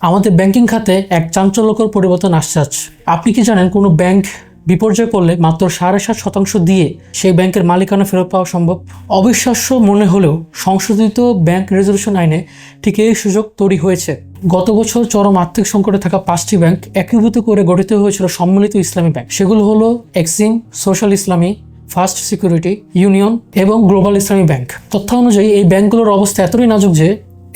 আমাদের ব্যাংকিং খাতে এক চাঞ্চল্যকর পরিবর্তন আসছে আজ। আপনি কি জানেন কোনো ব্যাংক বিপর্যয় পড়লে মাত্র 7.5% দিয়ে সেই ব্যাংকের মালিকানা ফেরত পাওয়া সম্ভব? অবিশ্বাস্য মনে হলেও সংশোধিত ব্যাংক রেজলিউশন আইনে ঠিক এই সুযোগ তৈরি হয়েছে। গত বছর চরম আর্থিক সংকটে থাকা 5টি ব্যাংক একীভূত করে গঠিত হয়েছিল সম্মিলিত ইসলামী ব্যাংক। সেগুলো হলো এক্সিম, সোশ্যাল ইসলামী, ফার্স্ট সিকিউরিটি, ইউনিয়ন এবং গ্লোবাল ইসলামী ব্যাংক। তথ্য অনুযায়ী এই ব্যাংকগুলোর অবস্থা এতটাই নাজুক যে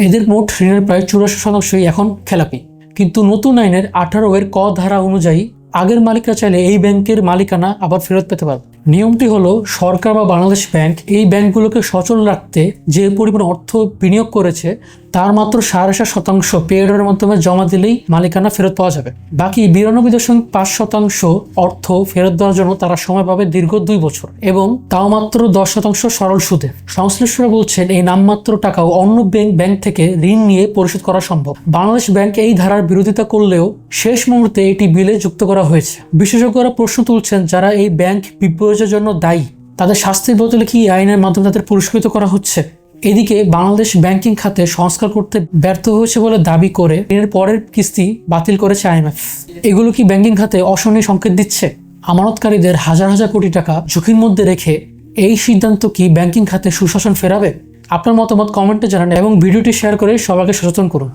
এদের মোট ঋণের প্রায় 84%ই এখন খেলাপি। কিন্তু নতুন আইনের 18 ক ধারা অনুযায়ী আগের মালিকরা চাইলে এই ব্যাংকের মালিকানা আবার ফেরত পেতে পারবে। নিয়মটি হলো সরকার বা বাংলাদেশ ব্যাংক এই ব্যাংকগুলোকে সচল রাখতে যে পরিমাণ অর্থ বিনিয়োগ করেছে তার মাত্র 7.5% পেডের মাধ্যমে জমা দিলেই মালিকানা ফেরত পাওয়া যাবে। বাকি 92.5% অর্থ ফেরত দেওয়ার জন্য তারা সময় পাবে দীর্ঘ 2 বছর, এবং তাও মাত্র 10% সরল সুদে। সংশ্লিষ্টরা বলছেন এই নামমাত্র টাকাও অন্য ব্যাংক থেকে ঋণ নিয়ে পরিশোধ করা সম্ভব। বাংলাদেশ ব্যাংক এই ধারার বিরোধিতা করলেও শেষ মুহূর্তে এটি বিলে যুক্ত করা হয়েছে। বিশেষজ্ঞরা প্রশ্ন তুলছেন, যারা এই ব্যাংক বিপর্যয়ের জন্য দায়ী তাদের শাস্তির বদলে কি আইনের মাধ্যমে তাদের পুরস্কৃত করা হচ্ছে? এদিকে বাংলাদেশ ব্যাংকিং খাতে সংস্কার করতে ব্যর্থ হয়েছে বলে দাবি করে ঋণের পরের কিস্তি বাতিল করেছে IMF। এগুলো কি ব্যাংকিং খাতে অশনি সংকেত দিচ্ছে? আমানতকারীদের হাজার হাজার কোটি টাকা ঝুঁকির মধ্যে রেখে এই সিদ্ধান্ত কি ব্যাংকিং খাতে সুশাসন ফেরাবে? আপনার মতামত কমেন্টে জানান এবং ভিডিওটি শেয়ার করে সবাইকে সচেতন করুন।